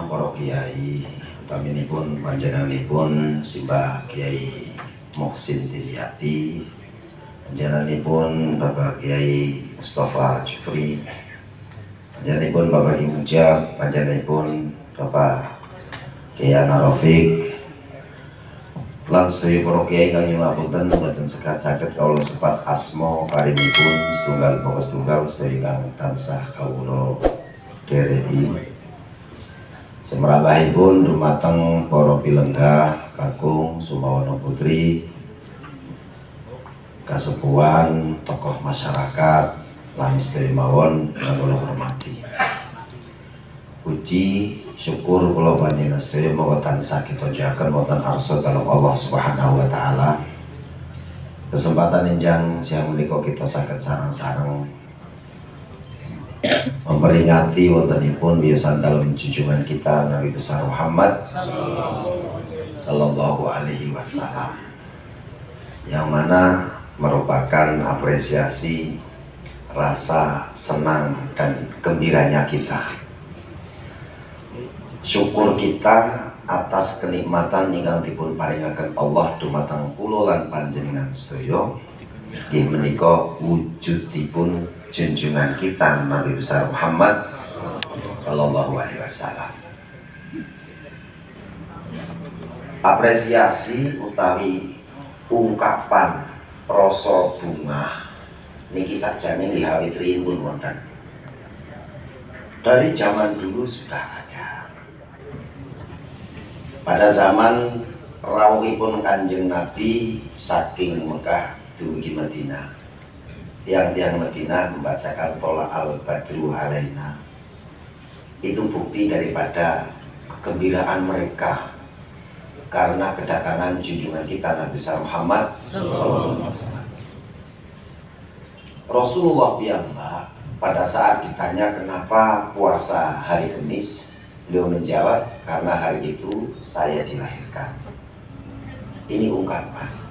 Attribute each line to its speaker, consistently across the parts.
Speaker 1: para kiai, utaminipun panjenenganipun Simbah Kiai Muhsin Tilyati, panjenenganipun Bapak Kiai Mustafa Jufri, panjenenganipun Bapak Ibu Mujab, panjenenganipun Bapak Kiai Ana Rafiq, lan sedaya para kiai kang nyuwun boten saged kawula sepat asma paringipun setunggal pokok setunggal sedaya kang tansah kawula dereki. Semrambahipun dumateng para pilenggah kakung Sumawana Putri, kasepuhan tokoh masyarakat lan sedaya mawon kang kula hormati. Puji syukur kula panjenengan sedaya menawi tansah kita jaken wonten arsa kalih Allah Subhanahu wa taala. Kesempatan enjang siang menika kita saged sareng-sareng memperingati wontenipun wiyosan dalem junjungan kita Nabi besar Muhammad sallallahu alaihi wasallam, yang mana merupakan apresiasi rasa senang dan gembiranya kita, syukur kita atas kenikmatan ingkang dipun paringaken Allah dumateng kula lan panjenengan sedaya. Inggih menika wujudipun junjungan kita Nabi besar Muhammad sallallahu alaihi wasallam. Apresiasi utawi ungkapan rasa bunga niki sakjane dihawitri pun wonten. Dari zaman dulu sudah ada. Pada zaman rawuhipun Kanjeng Nabi saking Mekah dumugi Madinah, tiang-tiang Madinah membacakan Tola al-Badru alaina. Itu bukti daripada kegembiraan mereka karena kedatangan junjungan kita Nabi besar Muhammad sallallahu alaihi wasallam. Rasulullah piyambak pada saat ditanya kenapa puasa hari Kamis, beliau menjawab, karena hari itu saya dilahirkan. Ini ungkapan.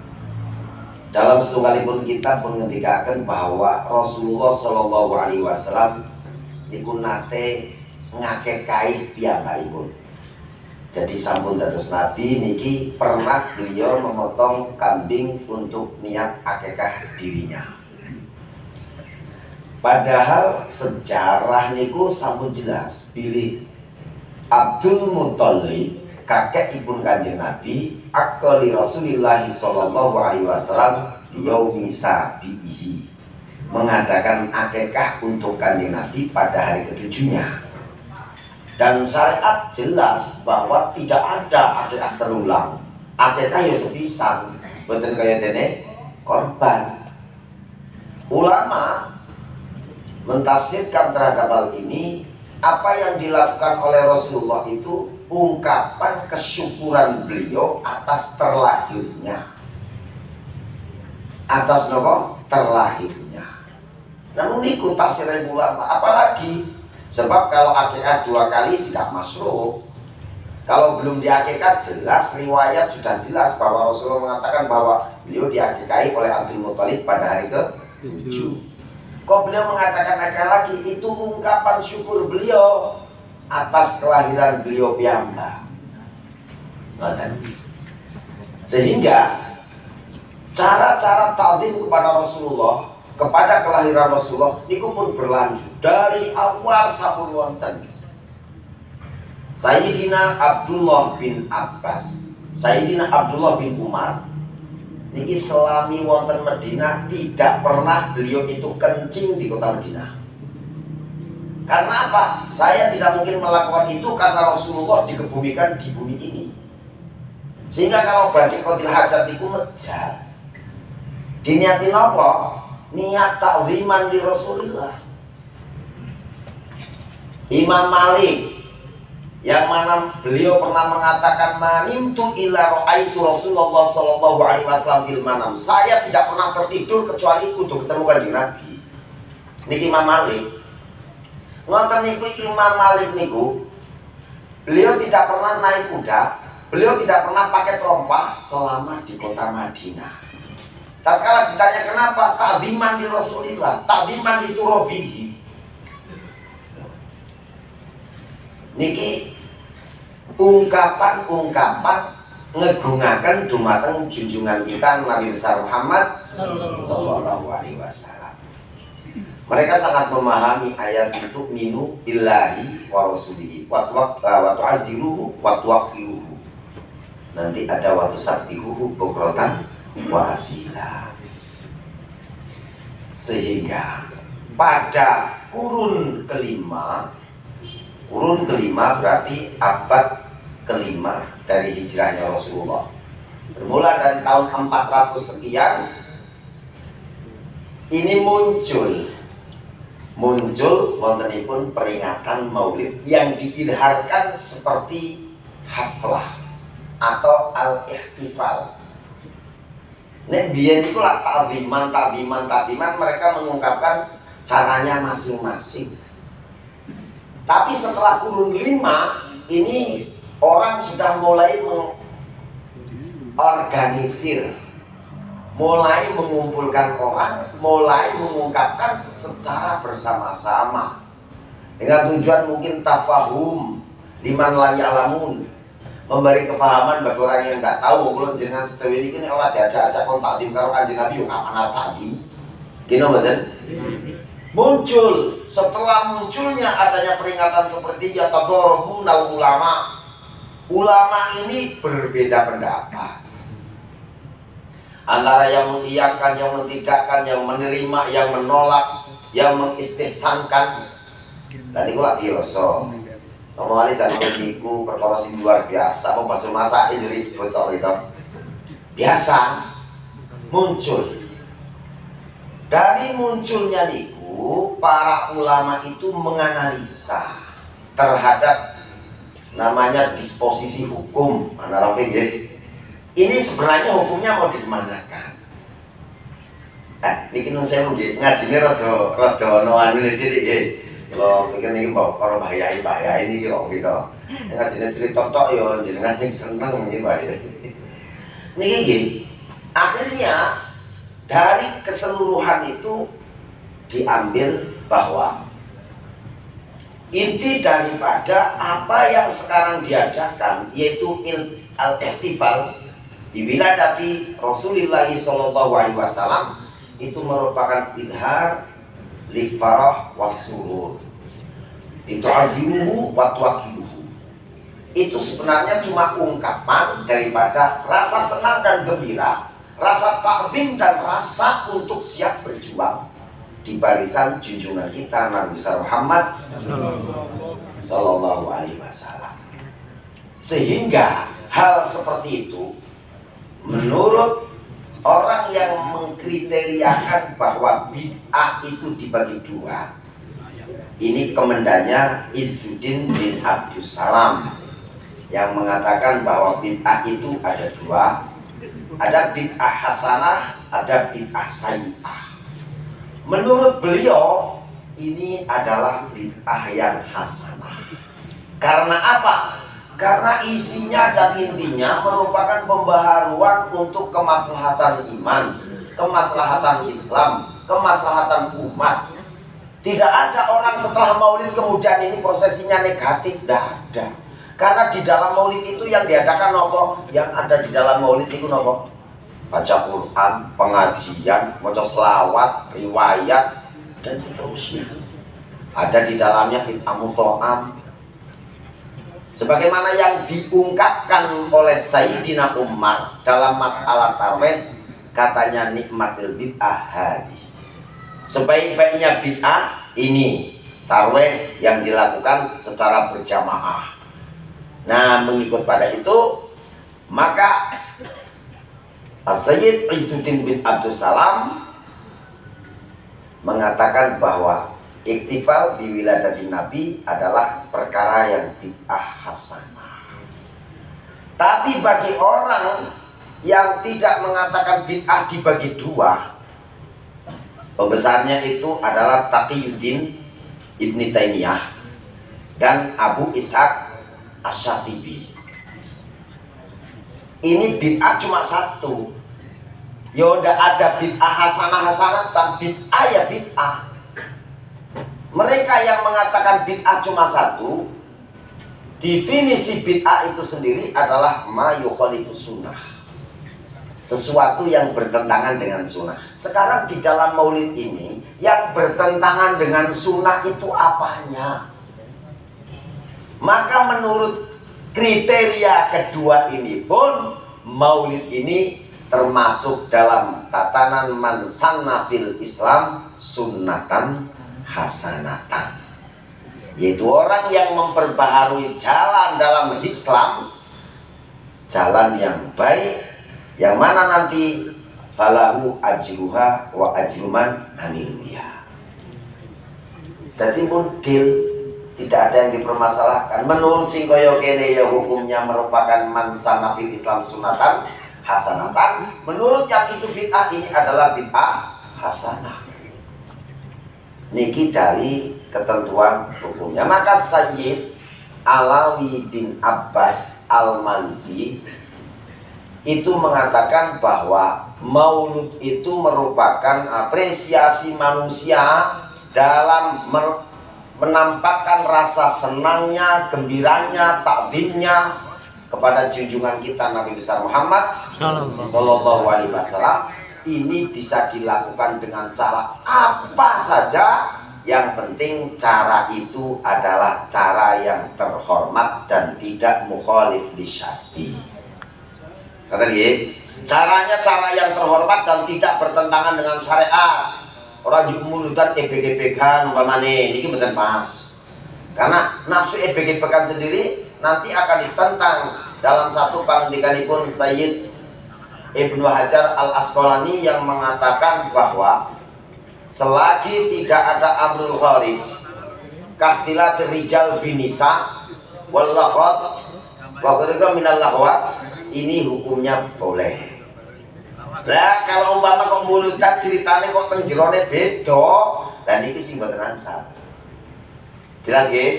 Speaker 1: Dalam setunggalipun kitab mengendikaken bahwa Rasulullah sallallahu alaihi wasallam iku nate ngakekai piyambakipun. Jadi sampun dados nabi niki pernah beliau memotong kambing untuk niat akekah dirinya. Padahal sejarah niku sampun jelas pilih Abdul Muthalib, kakek ibun Kanjeng Nabi, akali Rasulullah sallallahu alaihi wasallam yaumi sabihi, mengadakan akekah untuk Kanjeng Nabi pada hari ketujuhnya. Dan syariat jelas bahwa tidak ada akekah terulang. Akekah ya sepisan, boten kaya dene korban. Ulama mentafsirkan terhadap hal ini, apa yang dilakukan oleh Rasulullah itu ungkapan kesyukuran beliau atas terlahirnya, atas nopo terlahirnya. Namun niku tafsiran ulama, apalagi sebab kalau akikah 2 kali tidak masuk. Kalau belum diakikah jelas riwayat sudah jelas bahwa Rasulullah mengatakan bahwa beliau diakikahi oleh Abdul Muthalib pada hari ke-7. Kok beliau mengatakan akikah lagi? Itu ungkapan syukur beliau atas kelahiran beliau piyambak. Sehingga cara-cara ta'zim kepada Rasulullah, kepada kelahiran Rasulullah niku pun berlanjut dari awal sampun wonten Sayyidina Abdullah bin Abbas, Sayyidina Abdullah bin Umar niki selami wonten Madinah tidak pernah beliau itu kencing di kota Madinah. Karena apa? Saya tidak mungkin melakukan itu karena Rasulullah dikebumikan di bumi ini. Sehingga kalau badhe qadil hajat iku medal diniatin apa? Niat ta'ziman li Rasulillah. Imam Malik yang mana beliau pernah mengatakan manimtu illa ra'aitu Rasulullah sallallahu alaihi wasallam fil manam. Saya tidak pernah tertidur kecuali untuk ketemu Kanjeng Nabi. Niki Imam Malik. Ngoten niku Imam Malik niku beliau tidak pernah naik kuda, beliau tidak pernah pakai terompah selama di kota Madinah. Tatkala ditanya kenapa, ta'ziman di Rasulillah, ta'ziman di Turabihi. Niki ungkapan-ungkapan ngegungaken dumateng junjungan kita Nabi besar Muhammad sallallahu alaihi wasallam. Mereka sangat memahami ayat itu minu billahi wa rasulihi wa tu'azziruhu wa tuwaqqiruhu. Nanti ada wa tusabbihuhu bukratan wa asila. Sehingga pada kurun kelima berarti abad kelima dari hijrahnya Rasulullah, bermula dari tahun 400 sekian, ini muncul wontenipun peringatan Maulid yang diidharkan seperti haflah atau al-ihtifal. Nek biyen iku lah takdiman mereka mengungkapkan caranya masing-masing. Tapi setelah kurun 5 ini orang sudah mulai mengorganisir, mulai mengumpulkan orang, mulai mengungkapkan secara bersama-sama dengan tujuan mungkin tafahum liman la ya'lamun, memberi kefahaman bagi orang yang tidak tahu. Kalau jenengan setelah ini orang diajak-ajak kontak tim karo kanjeng Nabi yo kapan takdim. Kino mboten? Muncul setelah munculnya adanya peringatan seperti ya tadorobunal ulama. Ulama ini berbeda pendapat antara yang mengiyakan, yang mentidakkan, yang menerima, yang menolak, yang mengistihsankan. Tadi gua biasa ngomong ali sak niku perkara sing luar biasa, apa masuk masak jadi botol itu biasa muncul. Dari munculnya niku para ulama itu menganalisa terhadap namanya disposisi hukum antara fikih. Ini sebenarnya hukumnya mau dimanakan? Niki nun saya ngajine rada ono anu niki. Kalau pikir niki mau karo bahaya ini kok gitu. Ngajine cerita tok yo jenengan sing seneng niki bahaya. Niki nggih. Akhirnya dari keseluruhan itu diambil bahwa inti daripada apa yang sekarang diadakan yaitu al-ihtifal biwiladati Rasulullah sallallahu alaihi wasallam itu merupakan idhar li farah wasurur, itu azimuhu wa tuwaqiruhu. Itu sebenarnya cuma ungkapan daripada rasa senang dan gembira, rasa takzim dan rasa untuk siap berjuang di barisan junjungan kita Nabi besar Muhammad sallallahu alaihi wasallam. Sehingga hal seperti itu menurut orang yang mengkriteriakan bahwa bid'ah itu dibagi dua, ini komandannya Izzuddin bin Abdus Salam yang mengatakan bahwa bid'ah itu ada dua. Ada bid'ah hasanah, ada bid'ah sayyi'ah. Menurut beliau ini adalah bid'ah yang hasanah. Karena apa? Karena isinya dan intinya merupakan pembaharuan untuk kemaslahatan iman, kemaslahatan Islam, kemaslahatan umat. Tidak ada orang setelah maulid kemudian ini prosesinya negatif, tidak ada. Karena di dalam maulid itu yang diadakan nopo, yang ada di dalam maulid itu nopo, baca Quran, pengajian, baca selawat, riwayat dan seterusnya. Ada di dalamnya bid'ah muto'am, sebagaimana yang diungkapkan oleh Sayyidina Umar dalam masalah tarwih, katanya nikmatil bid'ah hadi, sebaik-baiknya bid'ah ini tarwih yang dilakukan secara berjamaah. Nah, mengikut pada itu maka Sayyid Izzuddin bin Abdus Salam mengatakan bahwa iktifal di wiladatin Nabi adalah perkara yang bid'ah hasanah. Tapi bagi orang yang tidak mengatakan bid'ah dibagi dua, pembesarnya itu adalah Taqiyuddin Ibni Taimiyah dan Abu Ishaq Asy-Syatibi. Ini bid'ah cuma satu. Ya udah ada bid'ah hasanah dan bid'ah ya bid'ah. Mereka yang mengatakan bid'ah cuma satu, Definisi bid'ah itu sendiri adalah ma yukhalifus sunnah, sesuatu yang bertentangan dengan sunnah. Sekarang di dalam maulid ini yang bertentangan dengan sunnah itu apanya? Maka menurut kriteria kedua ini pun maulid ini termasuk dalam tatanan man sanna fil Islam sunnatan hasanatan, yaitu orang yang memperbaharui jalan dalam Islam, jalan yang baik, yang mana nanti falahu ajruha wa ajruman amilnya. Jadi mudil, tidak ada yang dipermasalahkan. Menurut sing kaya kene ya hukumnya merupakan man sanna fil Islam sunnatan hasanatan. Menurut yang itu bid'ah, ini adalah bid'ah hasanah. Niki dari ketentuan hukumnya. Maka Sayyid Alawi bin Abbas Al-Maliki itu mengatakan bahwa maulud itu merupakan apresiasi manusia dalam menampakkan rasa senangnya, gembiranya, takzimnya kepada junjungan kita Nabi besar Muhammad Sallallahu Alaihi Wasallam. Ini bisa dilakukan dengan cara apa saja, yang penting cara itu adalah cara yang terhormat dan tidak mukhalif li syar'i. Kata dia, caranya cara yang terhormat dan tidak bertentangan dengan syariat. Orang mulutan ebeg-ebegan umpamane niki mboten pas. Karena nafsu ebeg-ebegan sendiri nanti akan ditentang dalam satu pangendikanipun Sayyid Ibnu Hajar Al-Asqalani yang mengatakan bahwa selagi tidak ada amrul kharij kahtilat rijal binisa wallahot wa ghairu minal lahwat, ini hukumnya boleh. Lah kalau umpama kok mulutan ceritane kok teng jerone beda, dan iki sing mboten ansal. Jelas nggih?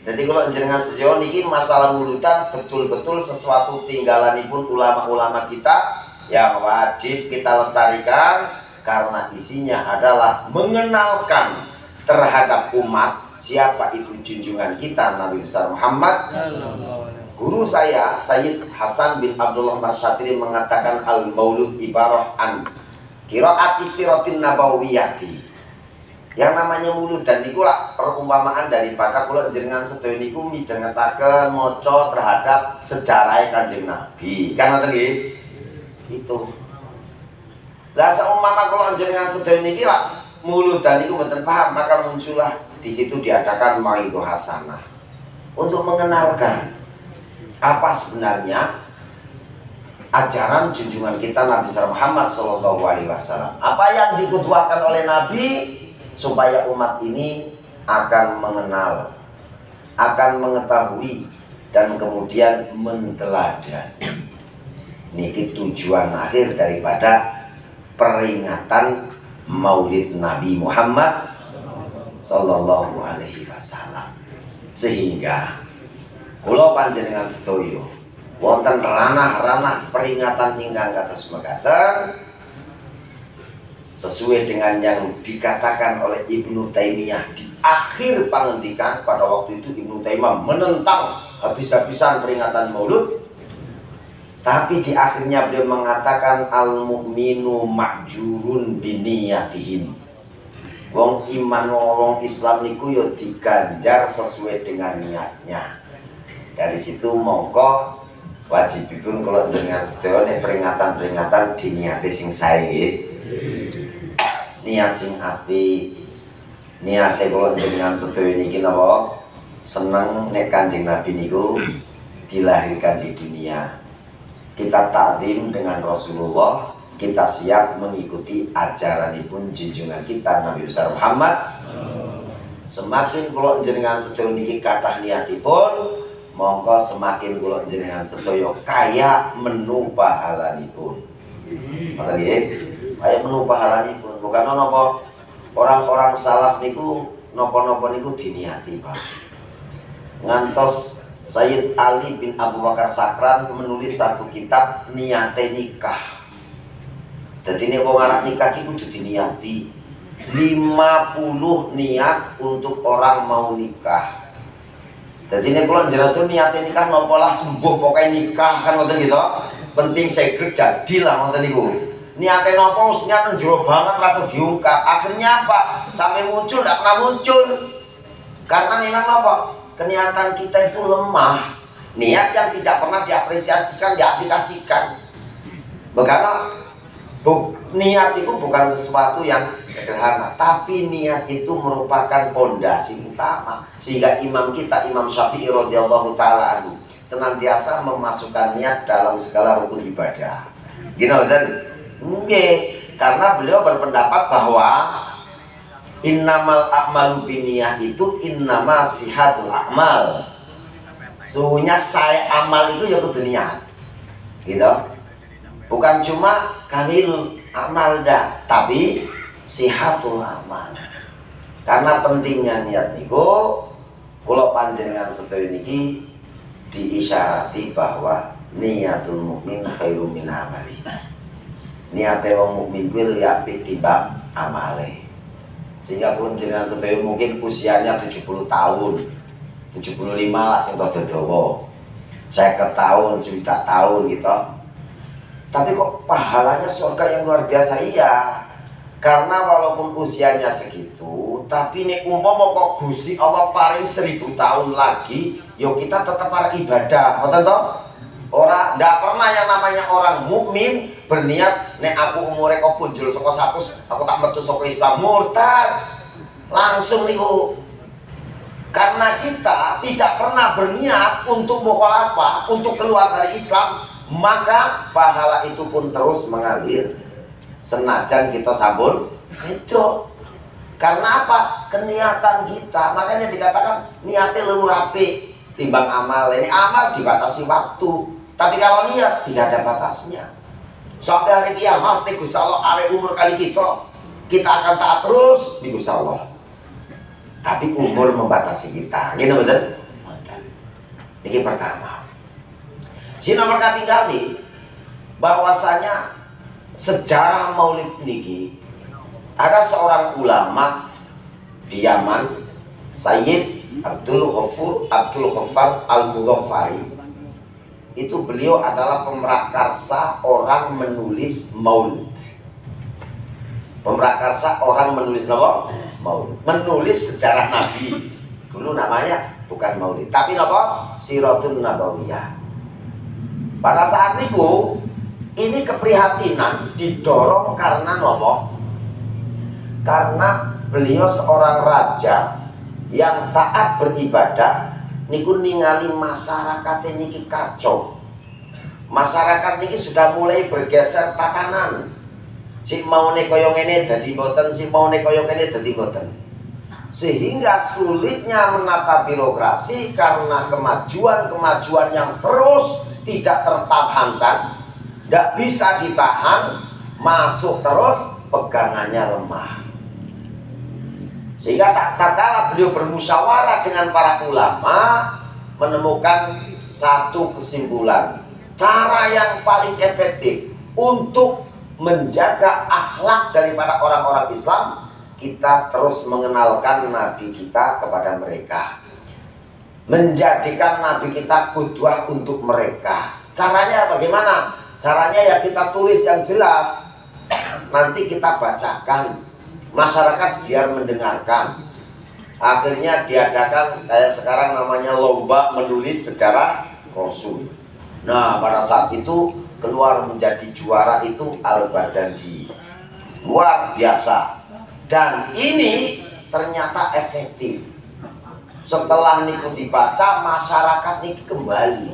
Speaker 1: Jadi kalau jenengan sejo niki masalah mulutan betul-betul sesuatu tinggalanipun ulama-ulama kita yang wajib kita lestarikan, karena isinya adalah mengenalkan terhadap umat siapa itu junjungan kita Nabi besar Muhammad. Guru saya Sayyid Hasan bin Abdullah Marsyatiri mengatakan al-maulud ibarah an qiraati siratin nabawiyati. Yang namanya maulud dan niku lah perumpamaan daripada kula jenengan sedaya niku midhangetaken maca terhadap sejarah Kanjeng Nabi. Kan ngoten nggih? Itu. Lah saumpama kula jenengan sedaya niki lah muludan niku mboten paham, maka muncullah di situ diadakan mauidhah hasanah untuk mengenalkan apa sebenarnya ajaran junjungan kita Nabi Muhammad Sallallahu Alaihi Wasallam, apa yang dikutuakan oleh Nabi, supaya umat ini akan mengenal, akan mengetahui, dan kemudian menteladani. Niki tujuan akhir daripada peringatan Maulid Nabi Muhammad Sallallahu Alaihi Wasallam. Sehingga kula panjenengan sedaya wonten ranah-ranah peringatan ingkang kados mekaten sesuai dengan yang dikatakan oleh Ibnu Taimiyah di akhir pangendikan. Pada waktu itu Ibnu Taimiyah menentang habis-habisan peringatan Maulud. Tapi di akhirnya beliau mengatakan al-mu'minu ma'jurun biniyatihim. Wong iman wong Islam niku yo diganjar sesuai dengan niatnya. Dari situ mongko wajibipun kalau jenengan sedaya peringatan-peringatan diniati sing sae. Niat sing apik. Niate kalau jenengan sedaya niki napa? Seneng nek Kanjeng Nabi niku dilahirkan di dunia. Kita takdim dengan Rasulullah, kita siap mengikuti ajaranipun junjungan kita Nabi besar Muhammad. Semakin kula jenengan sedaya niki kathah niatipun, monggo semakin kula jenengan sedaya kaya menu pahalanipun. Ngoten nggih? Kaya menu pahalanipun, bukan napa orang-orang salaf niku napa-napa niku diniati, Pak. Ngantos Sayyid Ali bin Abu Bakar Sakran menulis satu kitab niate nikah. Jadi ini wong anak nikah itu kudu diniati 50 niat untuk orang mau nikah. Jadi ini kalau jelas niatnya nikah nopo lah sembuh pokoknya nikah kan ngoten gitu. Penting segera jadilah ngoten niku. Niatnya nopo niat njero banget atau diungkap. Akhirnya apa? Sampai muncul tidak pernah muncul. Karena memang apa? Keniatan kita itu lemah. Niat yang tidak pernah diapresiasikan, diaplikasikan. Bagaimana? Niat itu bukan sesuatu yang sederhana, tapi niat itu merupakan pondasi utama. Sehingga imam kita, Imam Syafi'i radhiyallahu taala anhu, senantiasa memasukkan niat dalam segala rukun ibadah. Gini betul? Nggih, karena beliau berpendapat bahwa innamal a'malu binniyah itu innama sihatul a'mal. Sesungguhnya saya amal itu ya kudu niat. Gitu. Bukan cuma kamil amal dah, tapi sihatul amal. Karena pentingnya niat niku, kula panjenengan sedaya niki diisyarati bahwa niatul mukmin khairum min amali. Niate wong mukmin kuwi luwih apik timbang amale. Sehingga pun jenengan sedaya mungkin usianya 70 tahun, 75 lah sing rada dawa. 50 tahun, 1 tahun gitu. Tapi kok pahalanya surga yang luar biasa? Iya. Karena walaupun usianya segitu, tapi nek umpama kok Gusti Allah paring 1000 tahun lagi, yo kita tetap para ibadah. Ngoten toh? Ora ndak pernah yang namanya orang mukmin berniat nek aku umure kok punjul saka 100, aku tak metu saka Islam, murtad. Langsung niku. Karena kita tidak pernah berniat untuk mukhalafah, untuk keluar dari Islam, maka pahala itu pun terus mengalir senajan kita sabun itu. Karena apa? Keniatan kita. Makanya dikatakan niatnya luwih apik timbang amal. Ini amal dibatasi waktu, tapi kalau niat tidak ada batasnya. Sampai hari kiamat Gusti Allah awet umur kali kita akan taat terus di Gusti Allah. Tapi umur membatasi kita. Gini betul? Ini pertama. Si nomor kali bahwasanya sejarah Maulid niki ada seorang ulama di Yaman, Sayyid Abdul Ghaffar Al-Mughaffari. Itu beliau adalah pemrakarsa orang menulis Maulid. Pemrakarsa orang menulis apa? Maulid. Menulis sejarah Nabi. Dulu namanya bukan Maulid, tapi apa? Siratun Nabawiyah. Pada saat itu, ini keprihatinan didorong karena nopo? Karena beliau seorang raja yang taat beribadah, niku ningali masyarakat ini kacau. Masyarakat ini sudah mulai bergeser tatanan. Si mau koyo ngene dadi mboten, si mau koyo ngene dadi mboten. Sehingga sulitnya menata birokrasi karena kemajuan yang terus tidak tertahankan, tidak bisa ditahan, masuk terus, pegangannya lemah. Sehingga tak kala beliau bermusyawarah dengan para ulama, menemukan satu kesimpulan, cara yang paling efektif untuk menjaga akhlak daripada orang-orang Islam, kita terus mengenalkan Nabi kita kepada mereka, menjadikan Nabi kita qudwah untuk mereka. Caranya bagaimana? Caranya ya kita tulis yang jelas, nanti kita bacakan, masyarakat biar mendengarkan. Akhirnya diadakan kayak sekarang namanya lomba menulis sejarah Rasul. Nah, pada saat itu keluar menjadi juara itu Al-Bajanji. Luar biasa. Dan ini ternyata efektif. Setelah niku dibaca, masyarakat ini kembali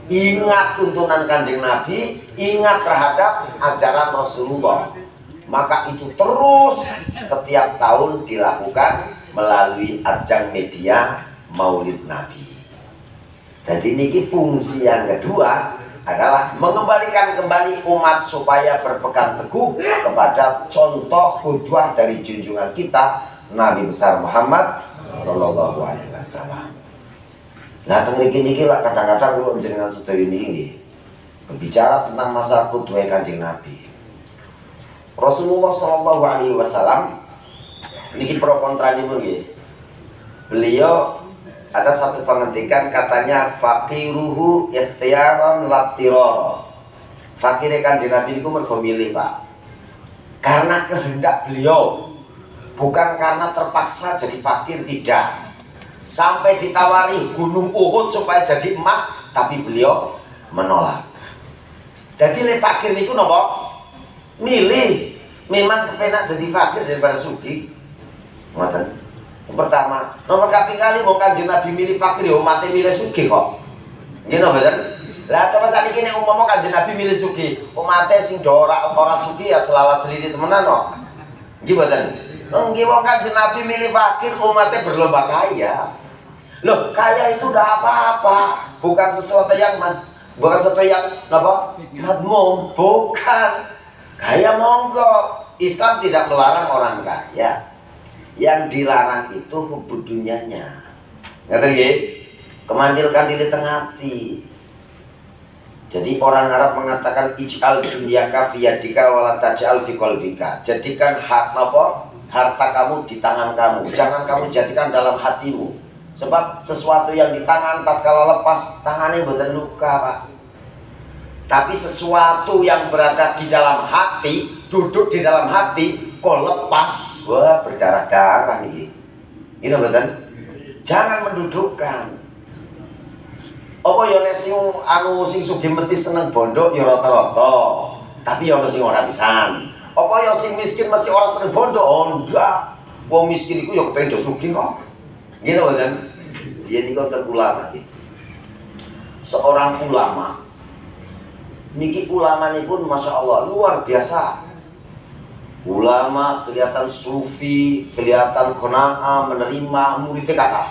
Speaker 1: ingat tuntunan Kanjeng Nabi, ingat terhadap ajaran Rasulullah. Maka itu terus setiap tahun dilakukan melalui ajang media Maulid Nabi. Jadi niki fungsi yang kedua adalah mengembalikan kembali umat supaya berpegang teguh kepada contoh qudwah dari junjungan kita Nabi besar Muhammad Sallallahu Alaihi Wasallam. Nah, niki lah kadang-kadang kalau jenengan sedaya ini berbicara tentang masa qudwah Kanjeng Nabi. Rasulullah Sallallahu Alaihi Wasallam niki pro kontra niki. Beliau Ada satu pengetikan katanya faqiruhu ikhtiyaran latiroro. Fakire Kanjeng Nabi itu mergo milih, Pak. Karena kehendak beliau, bukan karena terpaksa jadi fakir, tidak. Sampai ditawari gunung Uhud supaya jadi emas, tapi beliau menolak. Jadi le fakir itu nopo? Milih. Memang kepenak jadi fakir daripada sugih. Ngoten. Yang pertama, nomor kaping kali mau Kanjeng Nabi milih fakir, ya umatnya milih sugih kok. Nggih napa mboten? Lah coba sakniki nek umpama Kanjeng Nabi milih sugih, umatnya sing ora sugih ya celalat-celili temenan kok. Nggih mboten? Nggih wong Kanjeng Nabi milih fakir, umatnya berlomba kaya. Loh, kaya itu udah apa-apa, bukan sesuatu yang apa? Madmum, bukan. Kaya monggo. Islam tidak melarang orang kaya. Yang dilarang itu hubud dunianya. Ngerti nggih? Kemandil-kandil tengah hati. Jadi orang Arab mengatakan ij'al dunyaka fi yadika wala taj'al fi qalbika. Jadikan harta kamu di tangan kamu. Jangan kamu jadikan dalam hatimu. Sebab sesuatu yang di tangan tatkala lepas, tangannya mboten luka, Pak. Tapi sesuatu yang berada di dalam hati, duduk di dalam hati, kok lepas, wah berdarah-darah nih. Ini betul? Jangan mendudukkan. Apa ya nek sing sugih mesti seneng bondo ya rata-rata. Tapi ya ono sing ora pisan. Apa ya sing miskin mesti ora seneng bondo? Oh enggak. Wong miskin iku ya kepengin sugih kok. Ngene betul? Yen niku wonten ulama iki. Seorang ulama niki ulama ini pun Masya Allah luar biasa. Ulama kelihatan sufi, kelihatan qanaah, menerima, muridnya kata.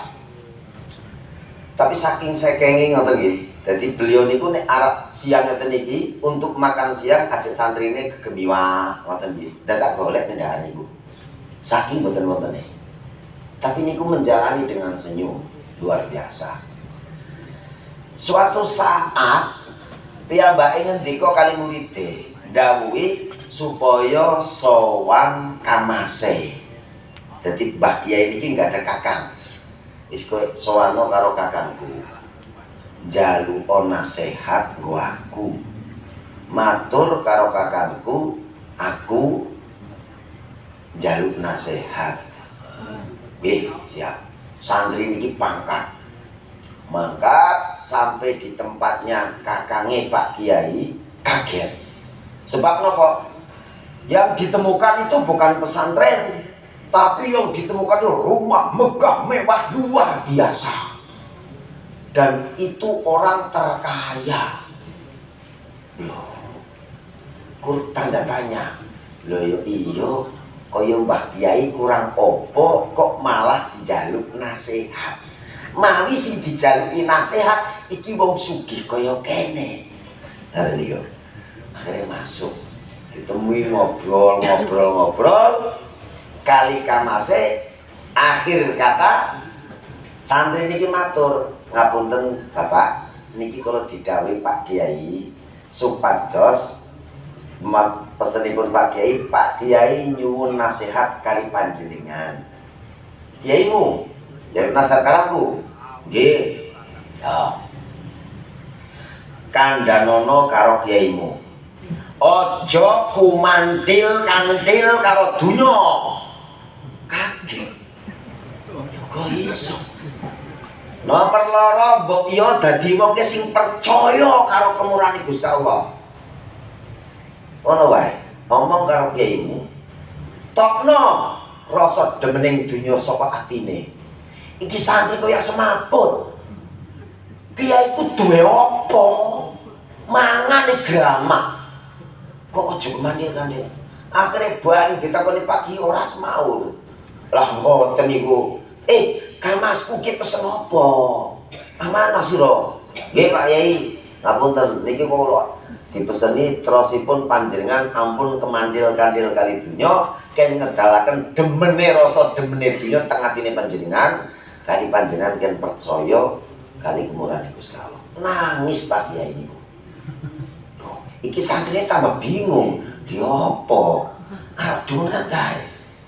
Speaker 1: Tapi saking sekenging ngoten nggih. Jadi beliau niku nek arep siang ngeten niki untuk makan siang ajak santrine kegemiwa ngoten nggih. Dadak golek nendahan niku. Saking mboten wontene. Tapi niku menjalani dengan senyum luar biasa. Suatu saat piyambake ngendika kali muride, dawuhi supaya sowan kamase. Dadi Mbah Kiai niki enggak ada kakang. Wis kowe sowana karo kakangku. Njaluk nasihat nggo aku. Matur karo kakangku, aku njaluk nasihat. Nggih, siap. Santri niki pangkat. Mangkat sampai di tempatnya kakangnya Pak Kiai kaget. Sebab nopo? Yang ditemukan itu bukan pesantren, tapi yang ditemukan itu rumah megah mewah luar biasa. Dan itu orang terkaya. Loh, tanda tanya. Loh iyo, kaya Mbah Kiai kurang opo kok malah njaluk nasihat. Mawi sing dijaluki nasihat iki wong sugih kaya kene. Lah niku. Akhirnya masuk. Ditemui ngobrol. Kali kamase akhir kata santri niki matur, ngapunten Bapak, niki kalau didhawuhi Pak Kiai supados pesenipun Pak Kiai nyuwun nasihat kali panjenengan. Kiaimu jadi nasihat karaku. Nggih. Ya. Kandhanono karo kiaimu. Aja kumantil-kantil karo donya. Kaget. Kok iso? Nomor loro mbok yo dadi wong sing percaya karo kemurahan Gusti Allah. Ngono wae. Ngomong karo kiaimu. Tokno rasa demening donya saka atine. Iki santri kaya semaput. Kiai ku duwe apa? Mangane gramak. Kok aja mandil-kandil. Akhire bali ditakoni Pak Ki ora semaur. Lah mboten niku. Kamasku ki pesen apa? Amanah sira. Nggih Pak Yai. Ngapunten niki kula dipeseni terosipun panjenengan ampun kemandil-kandil kali donya ken ngedalaken demene rasa demene donya teng atine panjenengan. Kali panjenengan kan percaya kali kemurahan Gusti Allah. Nangis Pak Kiai niku. Iki santrine tambah bingung, dia apa? Aduh nggak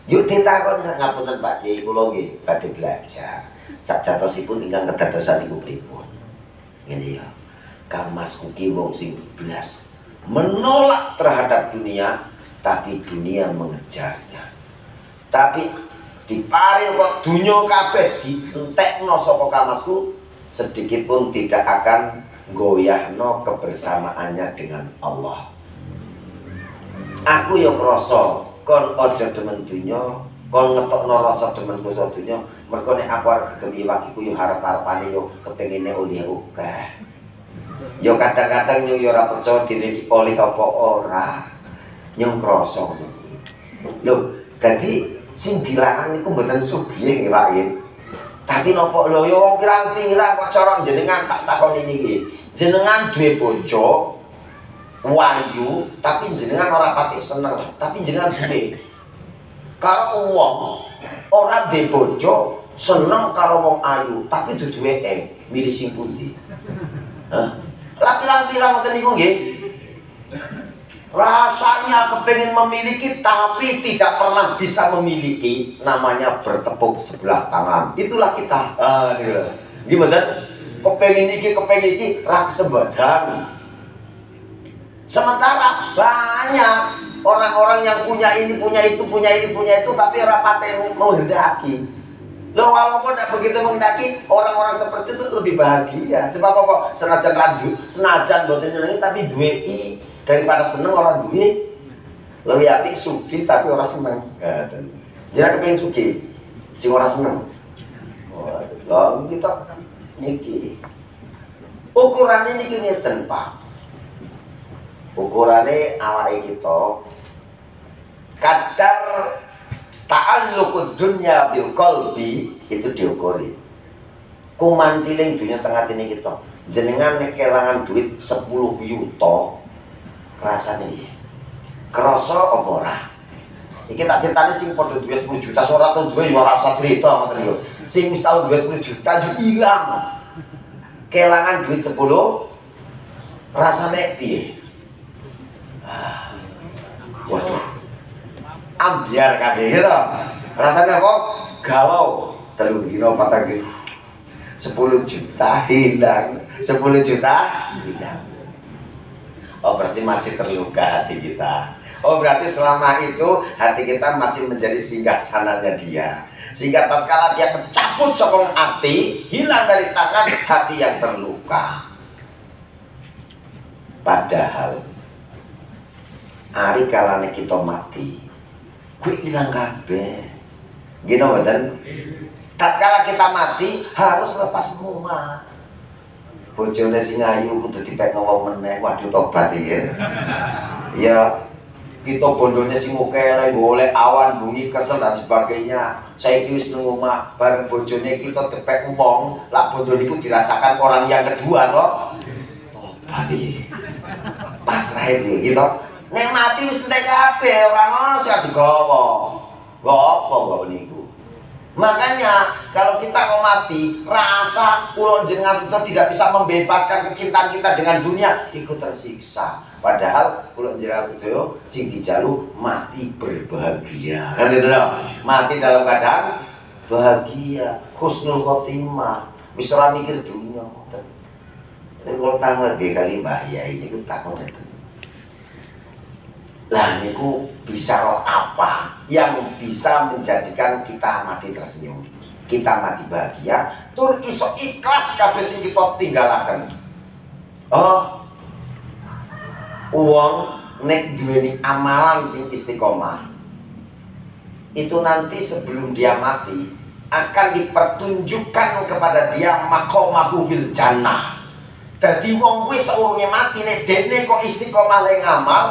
Speaker 1: Yuk ditakon ngapunten Pak Kiai kula nggih badhe belajar. Sakjatosipun ingkang kedadosan niku pripun? Ngene ya. Kang Mas Kuki wong sing blas menolak terhadap dunia, tapi dunia mengejarnya. Tapi diparil kok dunya kabeh dientekno saka Kang Masku, sedikit pun tidak akan goyahno kebersamaannya dengan Allah. Aku yo krasa kon aja demen dunya, kon ngetokno rasa demen dosa dunya, mergo nek aku arep gegemi wakiku yo harap-harapane yo kepengine oleh akeh. Yo kadang-kadang yo ora percaya diri oleh apa ora. Nyong krasa ngono. Lho, dadi sing dilarang niku mboten sugih nggih Pak nggih. Tapi napa lho yo wong pirang-pirang kok cara jenengan tak takoni niki. Jenengan duwe bojo wayu, tapi jenengan ora pati seneng, tapi jenengan duwe. Karo wong ora duwe bojo, seneng karo wong ayu, tapi duwe milih sing pundi? Hah? Lah pirang-pirang ngoten niku nggih. Rasanya kepengin memiliki tapi tidak pernah bisa memiliki, namanya bertepuk sebelah tangan. Itulah kita. Gimana? Kepengin iki rak sebadan. Sementara banyak orang-orang yang punya ini, punya itu, tapi rapatnya menghendaki. Loh, walaupun tidak begitu menghendaki, orang-orang seperti itu lebih bahagia. Sebab apa? Senajan lanjut, senajan buatan jenengi tapi duwe daripada seneng orang duwe. Lebih apik sugih tapi orang seneng. Jangan kepengin sugih, sing orang seneng. Wah, kita niki. Ukurannya niki ngeten, Pak. Ukurannya awake kita kadar ta'alluqud dunya bil qalbi itu diukuri. Kumantiling dunia tengah ini kita. Jenengan nek kelangan duit 10 yuta rasane iki. Krasa apa ora? Iki tak critani sing padha duwe 10 juta ora tau duwe yo ora usah crita ngoten lho. Sing wis tau duwe 10 juta yo ilang. Kelangan duit 10 rasane piye? Waduh, ambiar kabeh gitu. Rasanya kok galau. 3 dino 4 dino 10 juta hilang, 10 juta hilang. Oh, berarti masih terluka hati kita. Oh, berarti selama itu hati kita masih menjadi singgasananya dia. Sehingga tatkala dia kecabut sokong hati, hilang dari tangan hati yang terluka. Padahal hari kalane kita mati, gue hilang kabeh. Gini mboten? Tatkala kita mati harus lepas rumah. Bojone sing ayu kudu dipekno wong meneh. Waduh tobat ya. Ya kita bondone sing ukele golek awan bunyi kesel dan sebagainya. Saiki wis nang omah bareng bojone kita dipek wong, lah bondo niku dirasakan orang yang kedua toh. Tobat ya. Pasrah itu gitu. Nek mati wis entek kabeh, ora ono sing digawa. Nggo apa nggo niku. Makanya kalau kita mau mati, rasa kula jenengan sedaya tidak bisa membebaskan kecintaan kita dengan dunia, ikut tersiksa. Padahal kula jenengan sedaya sing dijalu mati berbahagia. Kan itu loh. Mati dalam keadaan bahagia, husnul khotimah. Wis ora mikir dunia ngoten. Nek kula tanglet kali Mbah Yai niku takon itu. Lah niku bisa apa yang bisa menjadikan kita mati tersenyum, kita mati bahagia, tur iso ikhlas kabeh sing kita tinggalaken. Oh, uang nek duweni amalan sing istiqomah, itu nanti sebelum dia mati akan dipertunjukkan kepada dia maqamahu fil jannah. Dadi wong kuwi saurunge mati nek dene kok istiqomah le ngamal,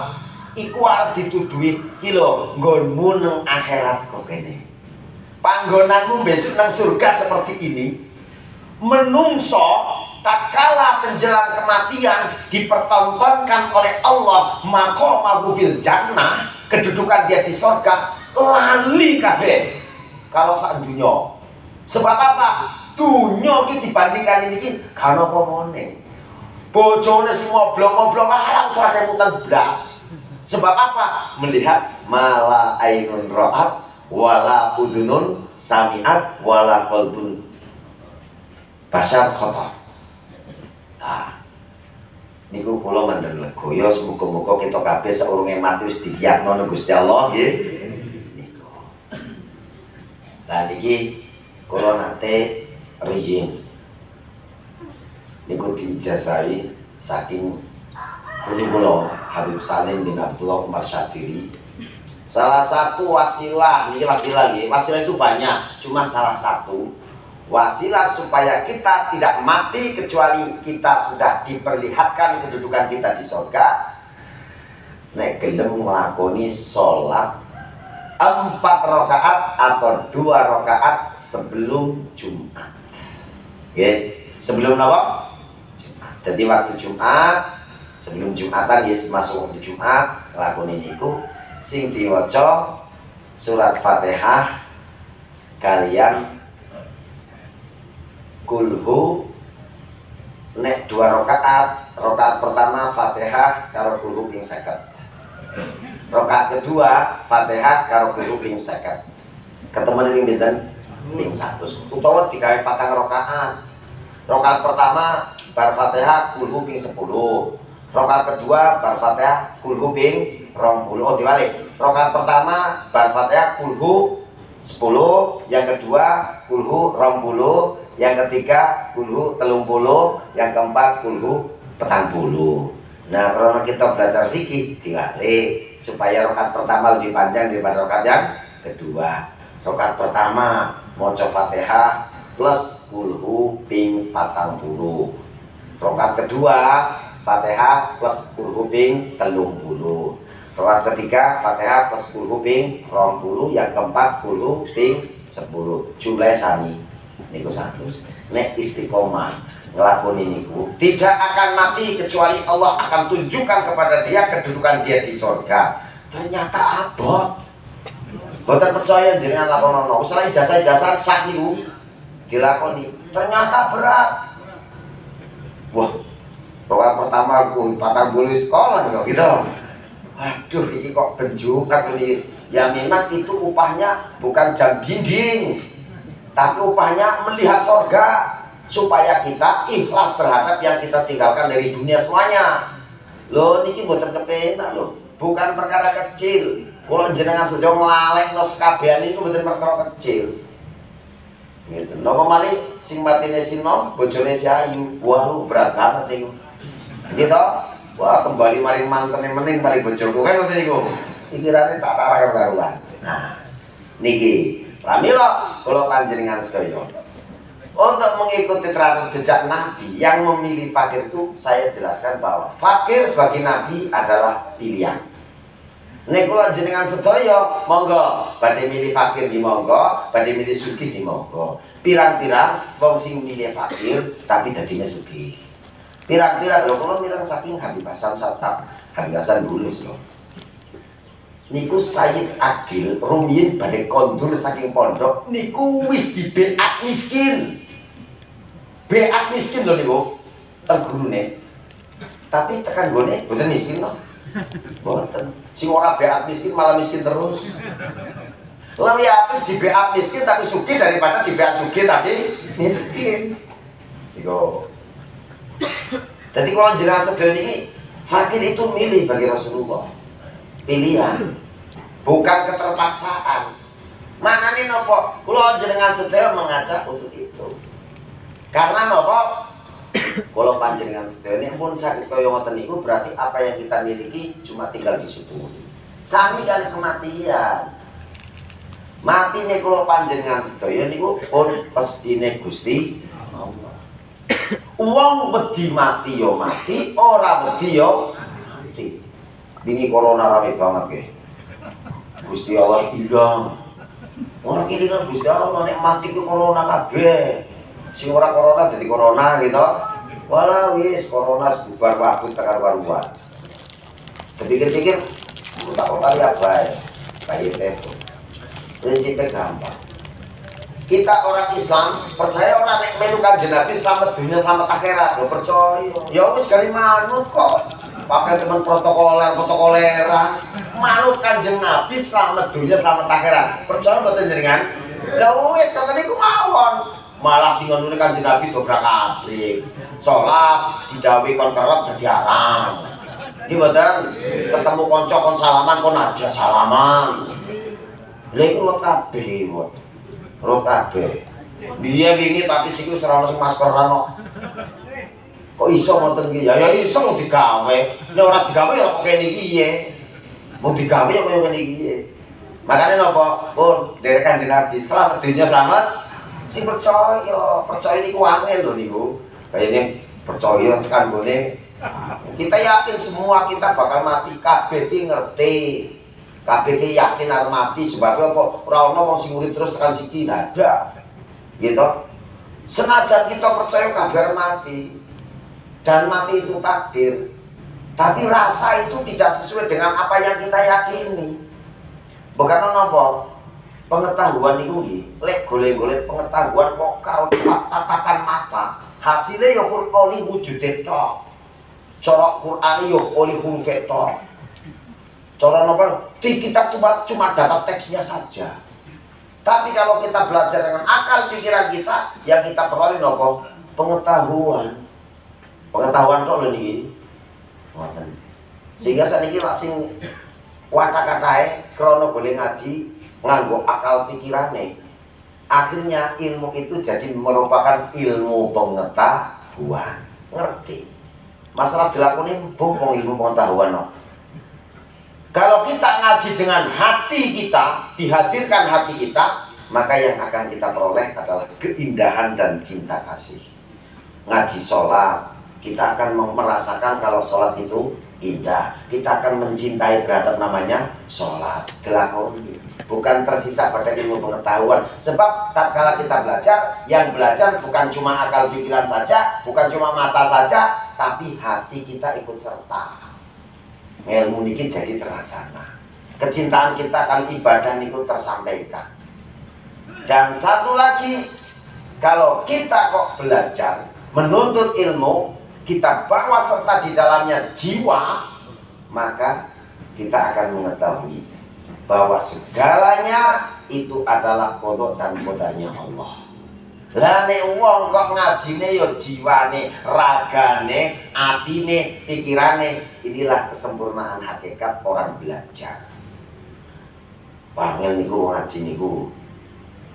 Speaker 1: iku arep dituduhi ki lho nggonmu nang akhirat kok kene. Panggonanmu besok nang surga seperti ini. Menungso tatkala menjelang kematian dipertontonkan oleh Allah maqamahu fil jannah, kedudukan dia di surga, lali kabeh kalau sak dunya. Sebab apa? Dunya iki dibandingkan ini iki kan apa meneh. Bojone sing moblok-moblok alang suara mutan blas. Sebab apa? Melihat mala ainun ra'at wala udunun sami'at wala qalbun bashar khotor. Nah, niku kula mandhen legoyo muga-muga kita kabeh saurunge mati wis dikiyakno Gusti Allah nggih. Niku. Lah niki kula nate riyin niku diijazahi saking guru kula Habib Salim bin Abdullah Umar Syadiri. Salah satu wasilah, ini wasilah nggih. Wasilah itu banyak, cuma salah satu wasilah supaya kita tidak mati kecuali kita sudah diperlihatkan kedudukan kita di surga. Nek gelem nglakoni salat 4 rakaat atau 2 rakaat sebelum Jumat. Nggih, sebelum apa? Jumat. Jadi waktu Jumat, sebelum Jumatan ya masuk waktu Jumat, nglakoni niku sing diwaca surat Fatihah kalian kulhu nek 2 rakaat. Rakaat pertama Fatihah karo kulhu ping 50. Rakaat kedua Fatihah karo kulhu ping 50. Ketemu ping pinten? Ping 100. Utawa digawe 4 rakaat. Rakaat pertama bar Fatihah kulhu ping 10. Rakaat kedua bar Fatihah kulhu ping 20. Oh diwalik. Rakaat pertama bar Fatihah kulhu 10, yang kedua kulhu 20, yang ketiga kulhu 30, yang keempat kulhu 40. Nah, kalau kita belajar fikih diwalik supaya rakaat pertama lebih panjang daripada rakaat yang kedua. Rakaat pertama maca Fatihah plus kulhu ping 40. Rakaat kedua Fatihah plus kulhu ping 30. Rakaat ketiga Fatihah plus kulhu ping 20, yang keempat kulhu ping 10. Jumlahnya sami niku 100. Nek istiqomah nglakoni niku tidak akan mati kecuali Allah akan tunjukkan kepada dia kedudukan dia di surga. Ternyata abot. Boten percaya jenengan lakonono. Usah ijazah-ijazah sak niku dilakoni. Ternyata berat. Wah, rakaat pertama ku 40 sekolah kok gitu. Aduh, ini kok benjukan ini. Ya memang itu upahnya bukan jam dinding, tapi upahnya melihat surga supaya kita ikhlas terhadap yang kita tinggalkan dari dunia semuanya. Loh, niki mboten kepenak loh. Bukan perkara kecil. Kalau jenengan sedang ngelalek no sekabian itu mboten perkara kecil. Gitu. Napa malih sing matine sino, bojone si ayu. Wah, lu berat banget itu. Gitu. Wah, kembali maring mantene mening balik bojoku kan ngoten niku. Pikirane tak arah karuan. Nah, niki pramila kula panjenengan sedaya. Untuk mengikuti teladan jejak Nabi yang memilih fakir itu, saya jelaskan bahwa fakir bagi Nabi adalah pilihan. Nek kula jenengan sedaya monggo badhe milih fakir di monggo, badhe milih sugih di monggo. Pirang-pirang wong sing milih fakir tapi dadinya sugih. Pirang-pirang lho, kalau bilang saking Habib Hasan Sattab, Habib Hasan Bulus lho. Niku Sayyid Agil rumiyin badhe kondur saking pondok niku wis di beat miskin. Beat miskin lho niku. Teng gurune. Tapi tekan gone boten miskin lho. Boten. Sing ora beat miskin malah miskin terus. Lebih apik di beat miskin tapi sugih daripada di beat sugih tapi miskin. Niku. Jadi kalau jenengan sedaya ini fakir itu milih bagi Rasulullah, pilihan, bukan keterpaksaan. Mana nih nopo? Kalau jenengan sedaya mengajak untuk itu, karena nopo? Kalau panjenengan sedaya ini pun sakit kaya ngoten niku berarti apa yang kita miliki cuma tinggal disyukuri. Sami kali kematian. Mati nih kalau panjenengan sedaya niku pun pestine Gusti Allah. Uang wedi mati yo mati, ora wedi yo mati. Ini corona rame banget ke. Gusti Allah hilang. Orang kiri kan Gusti Allah nek mati ke corona kabeh. Sing ora corona dadi corona gitu. Walah wis corona bubar waktu tekan karuan. Dipikir-pikir tak kali apa ya. Bayi telepon. Prinsipnya gampang. Kita orang Islam percaya orang nek melu Kanjeng Nabi selamat dunia selamat akhirat. Lo percaya? Ya wis kali manut kok. pakai teman protokoleran manut Kanjeng Nabi selamat dunia selamat akhirat. Percaya mboten jenengan? Ya wis ngoten niku mawon. Malah sing ngono Kanjeng Nabi dobrak-abrik. Salat didhawuhi kon kerep dadi haram. Iki mboten ketemu kanca kon salaman kon aja salaman. Lha iku rot kabeh, rot kabeh. Biye wingi tapi siku ora ono maskeran kok. Kok iso ngoten iki? Ya iso mau digawe. Nek ora digawe ya kok kene iki piye? Mau digawe ya kaya ngene iki. Makane napa? Pun dari Kanjeng Nabi selamat dunia selamat sing percaya niku angel lho niku. Kayane percaya tekan gone kita yakin semua kita bakal mati, kabeh ki ngerti. Kabeh ki yakin arep mati sebab apa? Ora ono wong sing urip terus tekan siki ada. Gitu. Senajan kita percaya kabeh mati dan mati itu takdir, tapi rasa itu tidak sesuai dengan apa yang kita yakini. Bukan apa? Pengetahuan itu lek golek-golek pengetahuan kok karo tatapan mata. Hasilnya ya oli wujude tok. Cara Quran ya oli huruf tok. Cara napa? Di kitab cuma dapat teksnya saja. Tapi kalau kita belajar dengan akal pikiran kita, yang kita peroleh napa? Pengetahuan. Pengetahuan tok lho niki. Ngoten. Sehingga saniki lak sing kata-katae krana boleh ngaji nganggo akal pikirane. Akhirnya ilmu itu jadi merupakan ilmu pengetahuan. Ngerti? Masalah dilakoni wong ilmu pengetahuan no. Kalau kita ngaji dengan hati kita, dihadirkan hati kita, maka yang akan kita peroleh adalah keindahan dan cinta kasih. Ngaji sholat, kita akan merasakan kalau sholat itu indah. Kita akan mencintai terhadap namanya sholat. Dilakoni, bukan tersisa pada ilmu pengetahuan. Sebab tatkala kita belajar, yang belajar bukan cuma akal pikiran saja, bukan cuma mata saja, tapi hati kita ikut serta. Ilmu niki jadi terlaksana. Kecintaan kita kali ibadah niku tersampaikan. Dan satu lagi, kalau kita kok belajar menuntut ilmu, kita bawa serta di dalamnya jiwa, maka kita akan mengetahui bahwa segalanya itu adalah kodok dan kodanya Allah. Lah nek wong kok ngajine ya jiwane, ragane, atine, pikirane, inilah kesempurnaan hakikat orang belajar. Wangel niku ngaji niku.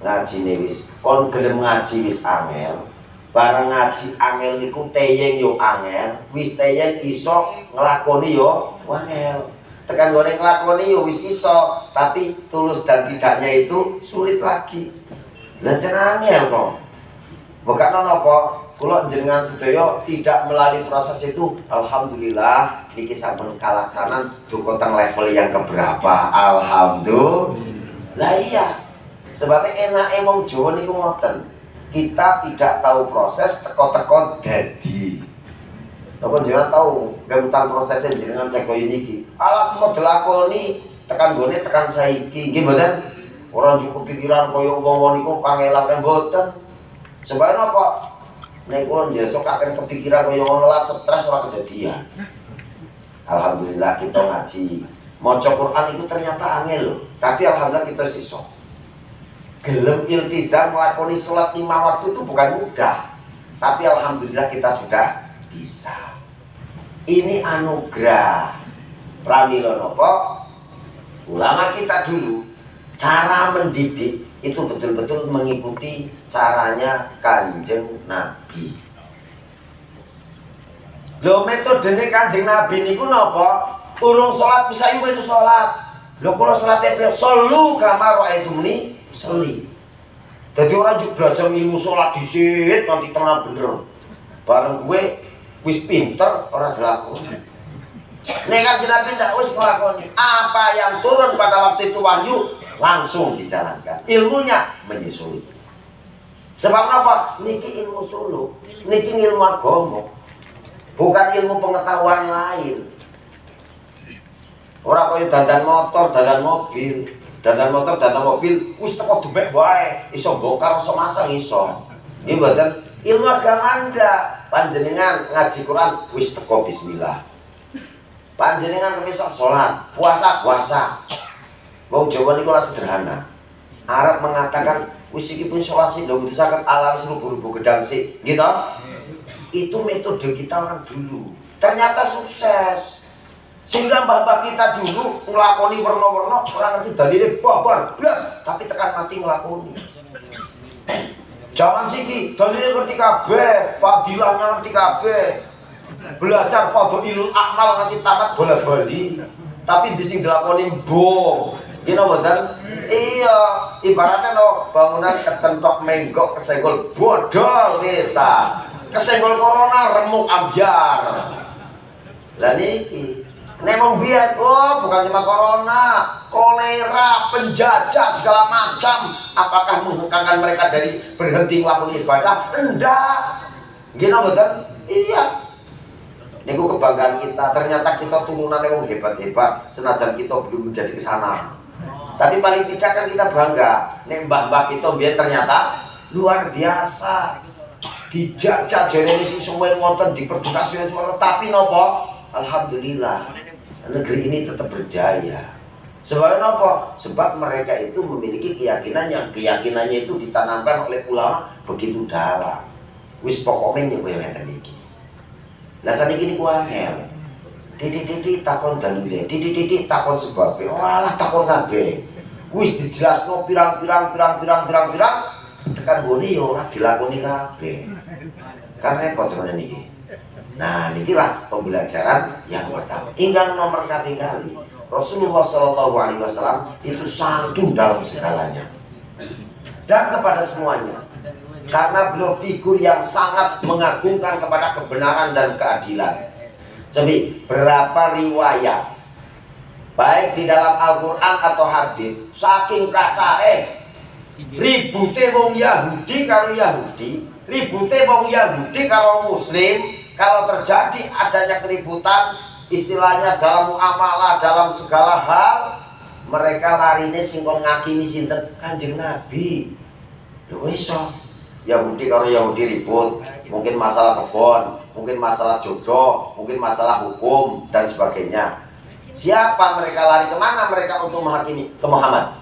Speaker 1: Ngajine wis kon gelem ngaji wis angel. Bareng ngaji angel niku teyeng yo angel, wis teyeng iso nglakoni yo wangel. Tekan gone nglakoni yo wis iso, tapi tulus dan tidaknya itu sulit lagi. Lah jan angel kok. Bukan apa, kula jenengan sedaya tidak melalui proses itu, alhamdulillah niki sampun kalaksanan duka teng level yang keberapa. Alhamdulillah iya. Sebabnya enake wong Jawa niku ngoten. Kita tidak tahu proses teko-teko dadi. Napa jenengan tahu gawetan prosesnya jenengan cek koyo niki. Alas kok dilakoni tekan gone tekan saiki nggih mboten. Ora cukup pikiran koyo wong-wong niku kangelan kan mboten. Sebab apa? Nek kula njesok akan kepikiran kaya ngono lah, stres ora kedadian. Alhamdulillah kita ngaji. Maca Quran itu ternyata angel loh. Tapi alhamdulillah kita iso. Gelem iltizam nglakoni salat 5 waktu itu bukan mudah. Tapi alhamdulillah kita sudah bisa. Ini anugerah. Pramila napa? Ulama kita dulu cara mendidik itu betul-betul mengikuti caranya Kanjeng Nabi. Lho metodene Kanjeng Nabi niku napa? Urung salat bisa yo itu salat. Lho kula salate piye? Sallu kama ra'aitumuni sholli. Dadi ora juk belajar ilmu salat dhisik nganti tenan bener. Bareng gue wis pinter ora dilakoni. Nek Kanjeng Nabi ndak wis nglakoni apa yang turun pada waktu itu wahyu langsung dijalankan, ilmunya menyusul. Sebab apa? Niki ilmu suluk, niki ilmu agama, bukan ilmu pengetahuan lain. Orang kaya dandan motor, dandan mobil, wis teko debek wae, iso bongkar, iso masang, iso. Nggih mboten, ilmu agama ndak. Panjenengan ngaji Quran wis teko bismillah. Panjenengan kemisok sholat, puasa. Wong Jawa niku sederhana. Arab mengatakan wis iki pun sholat sih lho sangat alami rubuh-rubuh gedang sih, gitu. Itu metode kita orang dulu. Ternyata sukses. Sehingga mbah-mbah kita dulu ngelakoni warna-warna orang ngerti dalile babar blas, tapi tekan mati ngelakoni. Jangan siki dalile ngerti kabeh, fadilahnya ngerti kabeh. Belajar fadhilul amal nganti tamat bola-bali. Tapi di sing dilakoni mbok. You know betul? Iya, ibaratnya no bangunan kecentok menggok kesenggol bodol wis ta. Kesenggol corona remuk ambyar. Lah niki nek mung biyen bukan cuma corona, kolera, penjajah segala macam. Apakah menghengkangkan mereka dari berhenti melakukan ibadah? Enggak. Gini betul? Iya. Niku kebanggaan kita. Ternyata kita turunan yang hebat-hebat. Senajan kita belum menjadi kesana. Tapi paling tidak kan kita bangga. Nek mbah-mbah kita biyen ternyata luar biasa. Dijajah jenenge sing semua wonten diperdukas semua. Tapi nopo? Alhamdulillah. Negeri ini tetap berjaya. Sebab apa? Sebab mereka itu memiliki keyakinan yang keyakinannya itu ditanamkan oleh ulama begitu dalam. Wis pokoknya kowe ngene iki. Lah saniki niku angel. Titik-titik takon dalile, titik-titik takon sebab. Walah takon kabeh. Wis dijelasno pirang-pirang tekan gone ya ora dilakoni kabeh. Kan repot sebenarnya niki. Nah, inilah pembelajaran yang pertama. Hingga nomor kali Rasulullah SAW itu santun dalam segalanya dan kepada semuanya, karena beliau figur yang sangat mengagungkan kepada kebenaran dan keadilan. Jadi berapa riwayat baik di dalam Al-Quran atau hadis saking kata ribute wong Yahudi karo Yahudi, ribute wong Yahudi karo Muslim. Kalau terjadi adanya keributan, istilahnya dalam muamalah, dalam segala hal, mereka larinya singkong ngakimi sinten Kanjeng Nabi. Lho iso. Yahudi karo Yahudi ribut, mungkin masalah kebon, mungkin masalah jodoh, mungkin masalah hukum dan sebagainya. Siapa mereka lari kemana mereka untuk menghakimi? Ke Muhammad.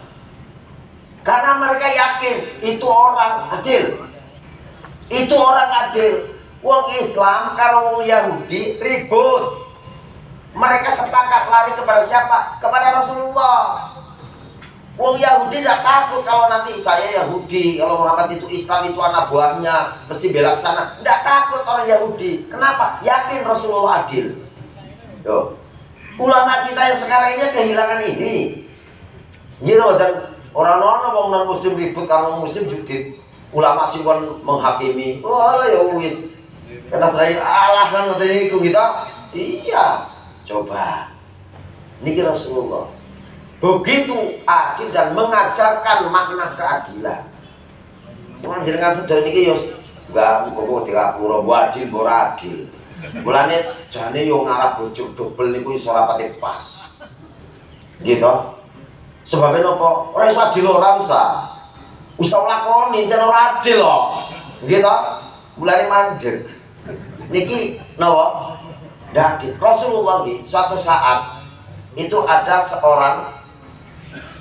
Speaker 1: Karena mereka yakin itu orang adil. Itu orang adil. Wong Islam karo wong Yahudi ribut. Mereka sepakat lari kepada siapa? Kepada Rasulullah. Wong Yahudi tidak takut kalau nanti saya Yahudi, kalau Muhammad itu Islam itu anak buahnya, mesti belak sana. Tidak takut orang Yahudi. Kenapa? Yakin Rasulullah adil. Yo. Ulama kita yang sekarang ini kehilangan ini. Gitu dan orang-orang wong non muslim ribut kalau muslim judit. Ulama sih menghakimi. Oh ya wis. Karena selain Allah kan ngerti itu kita. Iya. Coba. Niki Rasulullah begitu adil dan mengajarkan makna keadilan. Wong jenengan sedaya niki yo enggak kok dilapuro adil ora adil. Mulane jane yo ngarap bojo dobel niku iso rapate pas. Gitu. Sebabnya napa? Ora iso adil ora usah. Wis tak lakoni jan ora adil kok. Gitu. Mulane mandeg. Niki napa? Dadi Rasulullah suatu saat itu ada seorang,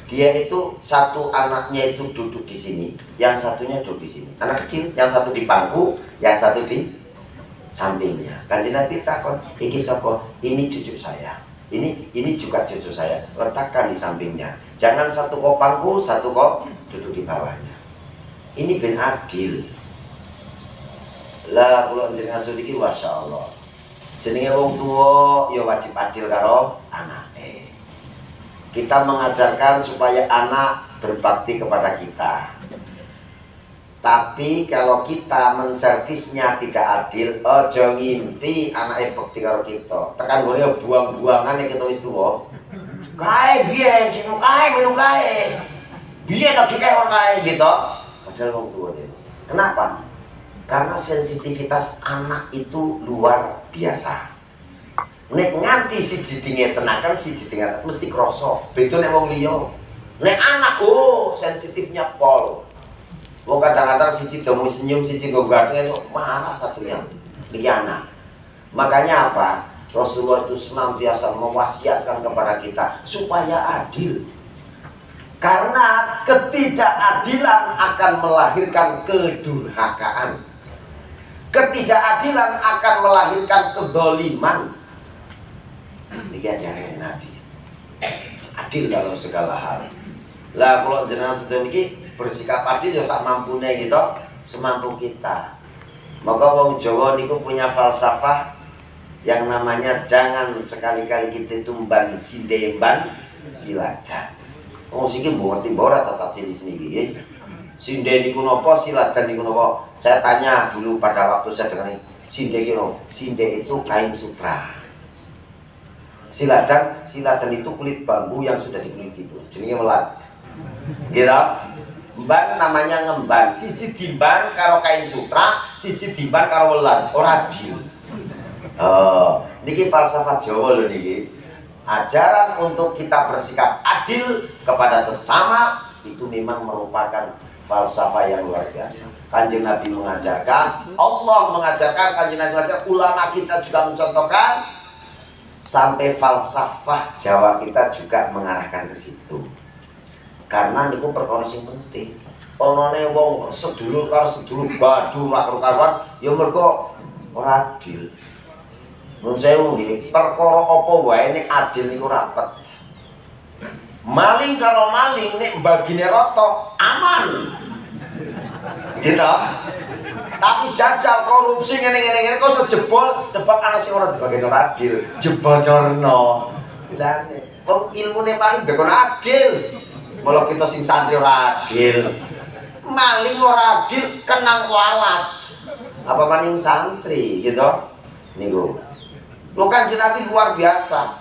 Speaker 1: dia itu satu anaknya itu duduk di sini, yang satunya duduk di sini. Anak kecil, yang satu di bangku, yang satu di sampingnya. Kanjeng Nabi takon, iki sapa? Ini cucu saya. Ini juga cucu saya. Letakkan di sampingnya. Jangan satu kok bangku, satu kok duduk di bawahnya. Ini ben adil. Lah kula jenengan sediki masyaallah. Jenenge wong tua ya wajib adil karo anake. Kita mengajarkan supaya anak berbakti kepada kita. Tapi kalau kita menservisnya tidak adil, ojo ngimpi anake bakti karo kita. Tekan gone buang-buangan yang kita wis tuwa. Kae biyen sing kae minum kae. Biyen lagi kae ora kae gitu. Padahal wong tua dia. Kenapa? Karena sensitivitas anak itu luar biasa. Nek nganti siji dinge tenakan siji dinge mesti krasa. Beda nek wong liya. Nek anak sensitifnya pol. Wong kadang-kadang siji demu senyum, siji nggatheng marah satunya. Iki anak. Makanya apa? Rasulullah itu senantiasa mewasiatkan kepada kita supaya adil. Karena ketidakadilan akan melahirkan kedurhakaan. Ketidakadilan akan melahirkan kedzaliman. Ini ajaran Nabi. Adil dalam segala hal. Lah kalau jenengan sedaya niki bersikap adil ya sak mampune gitu, semampu kita. Maka wong Jawa niku punya falsafah yang namanya jangan sekali-kali kita tumban sindemban siladan. Wong siki mboten ora cacat di sini iki. Sinde niku napa, siladan niku napa? Saya tanya dulu pada waktu saya dengar sinde iki napa? Sinde itu kain sutra. Siladan itu kulit bambu yang sudah dikulit itu. Jenenge melat. Gitu. Mban namanya ngemban. Siji dimban karo kain sutra, siji dimban karo welan. Ora adil. Niki falsafah Jawa lho niki. Ajaran untuk kita bersikap adil kepada sesama itu memang merupakan falsafah yang luar biasa. Kanjeng Nabi mengajarkan, Allah mengajarkan, Kanjeng Nabi mengajarkan, ulama kita juga mencontohkan, sampai falsafah Jawa kita juga mengarahkan ke situ. Karena niku perkara sing penting. Onone wong sedulur karo sedulur badu karo-karuan ya mergo ora adil. Nun sewu nggih, perkara apa wae nek adil niku rapet. Maling kalau maling nek bagine rata aman. Gitu. Tapi jajal korupsi ngene kok sejebol sebab ana sing ora dibagine ora adil, jebocorno. Lah wong ilmune paling bekon adil. Kalau kita sing santri ora adil, maling ora adil, kenang walat. Apa maning santri gitu? Niku. Lo Kanjeng Nabi luar biasa.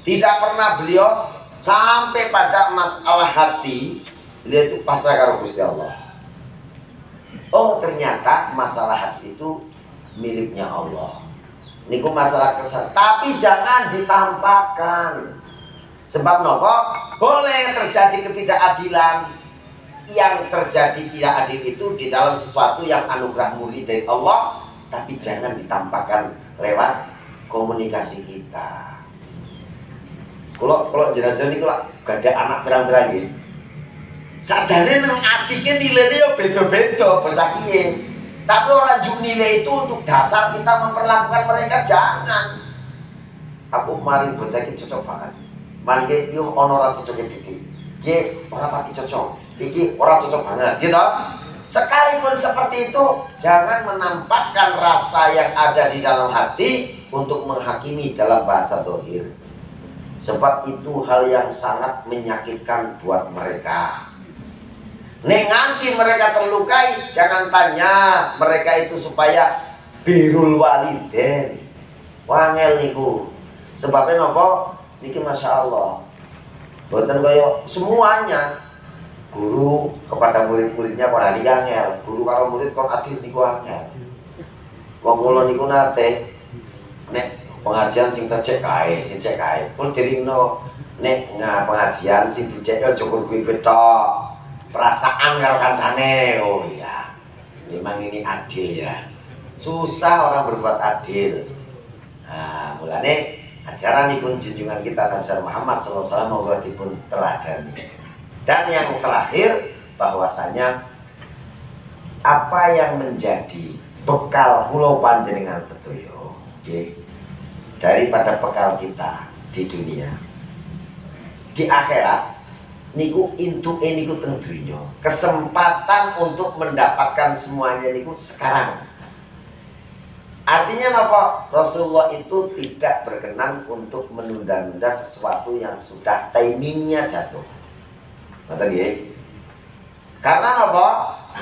Speaker 1: Tidak pernah beliau sampai pada masalah hati, beliau itu pasrah karo Gusti Allah. Oh, ternyata masalah hati itu miliknya Allah. Niku masalah kesan, tapi jangan ditampakkan. Sebab nopo boleh terjadi ketidakadilan. Yang terjadi tidak adil itu di dalam sesuatu yang anugerah murni dari Allah, tapi jangan ditampakkan lewat komunikasi kita. Kalau jenazah ini kalau gak ada anak berang-berang ya, sajane nang atike nilainya yo beda-beda bocah kiye. Tapi orang juk nilai itu untuk dasar kita memperlakukan mereka, jangan. Aku kemarin bocah ki cocok banget. Mangke yo ono ora cocoke dikit. Ki ora pati cocok. Iki ora cocok banget, gitu. Sekalipun seperti itu, jangan menampakkan rasa yang ada di dalam hati untuk menghakimi dalam bahasa zahir. Sebab itu hal yang sangat menyakitkan buat mereka. Nek nganti mereka terlukai, jangan tanya mereka itu supaya birrul walidain. Wangel niku. Sebabnya nopo? Niki Masya Allah, boten kaya semuanya guru kepada murid-muridnya pada angel, guru karo murid kon adil niku angel. Wong kula niku nate nek pengajian sing cek kae, sing cek kae. Kula diringno nek pengajian sing dicek aja kuwi petok. Perasaan karo kancane. Oh iya. Memang ini adil ya. Susah orang berbuat adil. Nah, mulane ajaranipun junjungan kita Nabi Muhammad SAW moga dipun teladani. Dan yang terakhir bahwasanya apa yang menjadi bekal kula panjenengan sedaya daripada bekal kita di dunia, di akhirat niku intuke niku teng dunya. Kesempatan untuk mendapatkan semuanya niku sekarang. Artinya apa? Rasulullah itu tidak berkenan untuk menunda-nunda sesuatu yang sudah timingnya jatuh. Ngerti ya? Karena apa?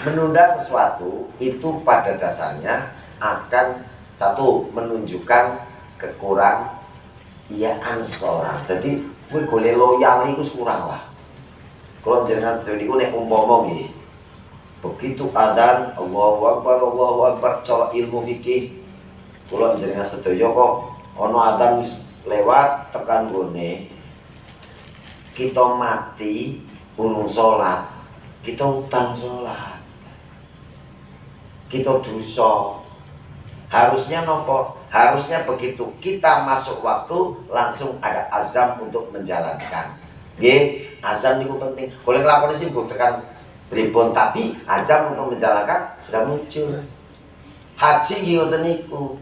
Speaker 1: Menunda sesuatu itu pada dasarnya akan satu menunjukkan kekurang-iyaan seseorang. Jadi kowe golek loyal iku kurang lah. Kalau jenengan sedaya niku nek umpama nggih, begitu adzan Allahu Akbar cara ilmu fikih. Kula jenengan sedaya kok ana adzan wis lewat tekan gone, kita mati urung sholat, kita utang sholat, kita dosa. Harusnya nopo? Harusnya begitu kita masuk waktu langsung ada azam untuk menjalankan. Azam itu penting. Boleh ngelakoni sih bukan pripun, tapi azam untuk menjalankan sudah muncul. Haji ngoten niku.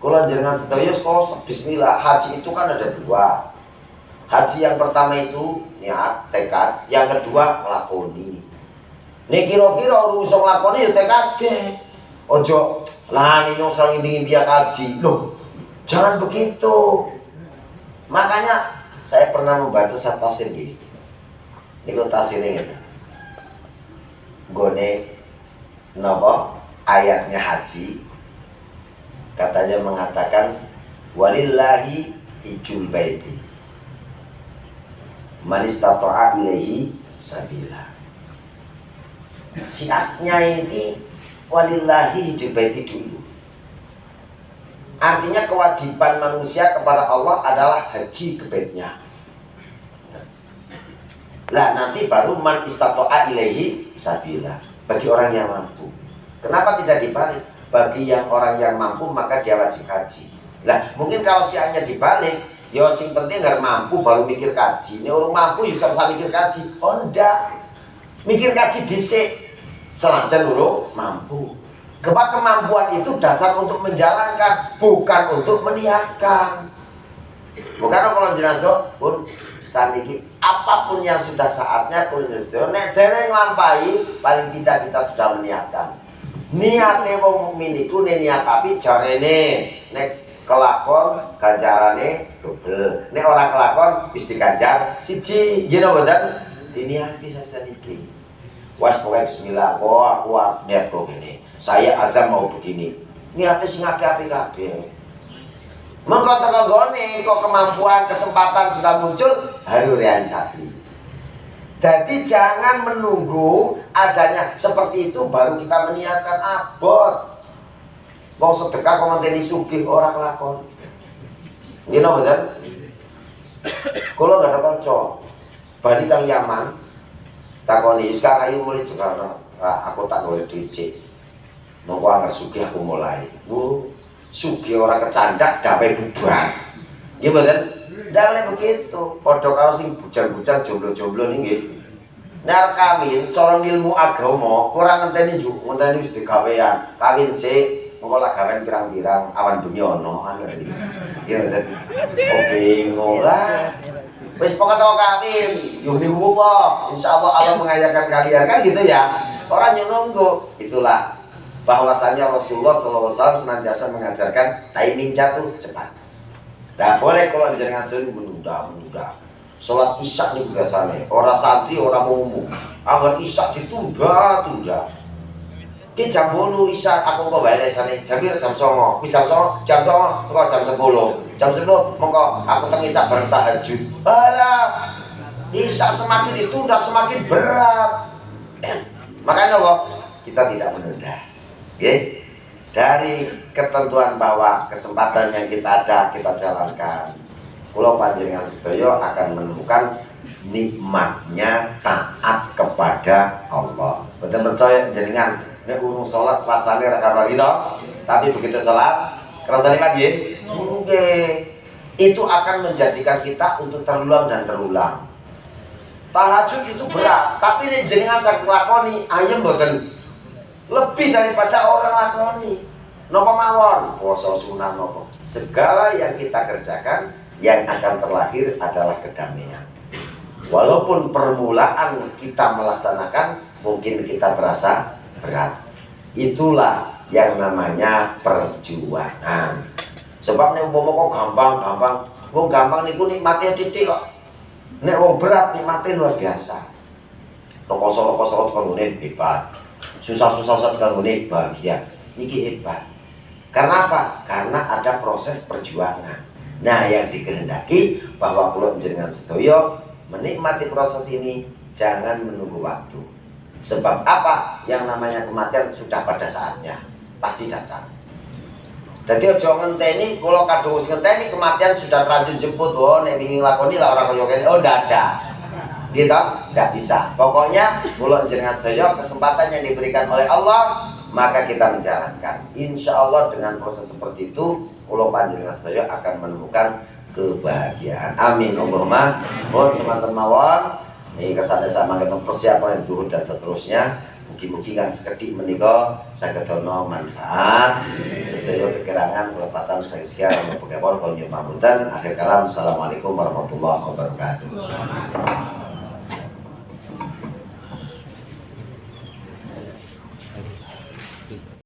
Speaker 1: Kula jenengan sedaya kok bismillah. Haji itu kan ada dua. Haji yang pertama itu niat, tekad, yang kedua nglakoni. Nek kira-kira urus nglakoni ya tekade. Ojo lah ini nyong ingin dia kaji. Loh, jangan begitu. Makanya saya pernah membaca satu tafsir gini. Ini kalau tafsirnya gitu. Gone nopo ayatnya haji katanya mengatakan walillahi hijjul baiti man istata'a ilaihi sabila. Syaratnya ini walillahi hijjul baiti dulu. Artinya kewajiban manusia kepada Allah adalah haji ke baitnya. Lah nanti baru man istata'a ilaihi sabila bagi orang yang mampu. Kenapa tidak dibalik? Bagi yang orang yang mampu maka dia wajib haji. Lah mungkin kalau sianya dibalik, ya sing penting harus mampu baru mikir kaji. Ini orang mampu juga bisa mikir kaji. Oh enggak, mikir kaji dhisik selanjutnya dulu mampu. Kemampuan itu dasar untuk menjalankan, bukan untuk meniatkan. Bukan kalau jenazah pun saniki apapun yang sudah saatnya kulit nek dereng nglampahi paling tidak kita sudah meniatkan. Niate wong mukmin iku nek niat api jarene nek kelakon ganjarane double. Nek ora kelakon wis diganjar siji. Nggih napa mboten? Diniati saniki. Wes pokoke bismillah, aku niat kok gini. Saya azam mau begini. Niatnya sing akeh-akeh kabeh. Mengko teko gone kok kemampuan, kesempatan sudah muncul, harus realisasi. Jadi jangan menunggu adanya seperti itu baru kita meniatkan abot. Mau sedekah kok ngenteni sugih ora kelakon. Nggih napa mboten? Kula enggak ada kanca. Bali kang Yaman takoni sekarang ayo mulai juga aku tak boleh duit sih. Monggo anggar sugih aku mulai. Sugih orang kecandak dapat bubar. Nggih mboten? Ndak oleh begitu. Padha karo sing bujang-bujang jomblo-jomblo niki. Nek kawin cara ilmu agama ora ngenteni njuk, ngenteni wis digawean. Kawin sik, monggo lah gawean pirang-pirang awan dunya ono anu iki. Nggih mboten? Oh bingung lah. Wis pokoke kawin, yo niku apa? Insyaallah Allah mengayakan kalian kan gitu ya. Orang yang nunggu. Itulah bahwasanya Rasulullah SAW senantiasa mengajarkan timing jatuh cepat. Tidak boleh kalau jenengan sering menunda. Sholat isya ini biasanya orang santri orang umum agar isya ditunda. Ki jam 8 isya aku kok balik sana jam 9 jam 9 jam 10 jam 10 mongko aku teng isya bertahajud. Alah isya semakin ditunda semakin berat. Makanya kok kita tidak menunda. Okay? Dari ketentuan bahwa kesempatan yang kita ada kita jalankan. Kula panjenengan sedaya akan menemukan nikmatnya taat kepada Allah. Betul percaya jenengan nek urung salat rasane ra karo itu, tapi begitu salat rasane lagi. Nggih. Itu akan menjadikan kita untuk terulang dan terulang. Tahajud itu berat, tapi nek jenengan saged lakoni ayem mboten lebih daripada orang lakoni. Napa mawon? Puasa sunah napa? Segala yang kita kerjakan yang akan terlahir adalah kedamaian. Walaupun permulaan kita melaksanakan mungkin kita terasa berat. Itulah yang namanya perjuangan. Sebab nek umpama kok gampang, wong gampang niku nikmate titik kok. Nek wong berat nikmate luar biasa. Lokoso-lokoso kanggone hebat. Susah-susah kanggone bahagia. Niki hebat. Karena apa? Karena ada proses perjuangan. Nah, yang dikehendaki bahwa kula njenengan sedaya menikmati proses ini jangan menunggu waktu. Sebab apa? Yang namanya kematian sudah pada saatnya, pasti datang. Jadi aja ngenteni kula kadung wis ngenteni kematian sudah terlanjur jemput. Oh, nek wingi lakoni lah ora kaya kene. Oh, ndak ada. Gitu? Ndak bisa. Pokoknya kula njenengan sedaya kesempatan yang diberikan oleh Allah maka kita menjalankan. Insya Allah dengan proses seperti itu kula panjenengan sedaya akan menemukan kebahagiaan. Amin Allahumma. Mohon semanten mawon. Ini kesana sama kita persiapan yang turut dan seterusnya. Mugi-mugi kan sekedhik menika saged ana manfaat. Sedaya kekirangan kelepatan saking pun konyo pambutan. Akhir kalam, assalamualaikum warahmatullahi wabarakatuh.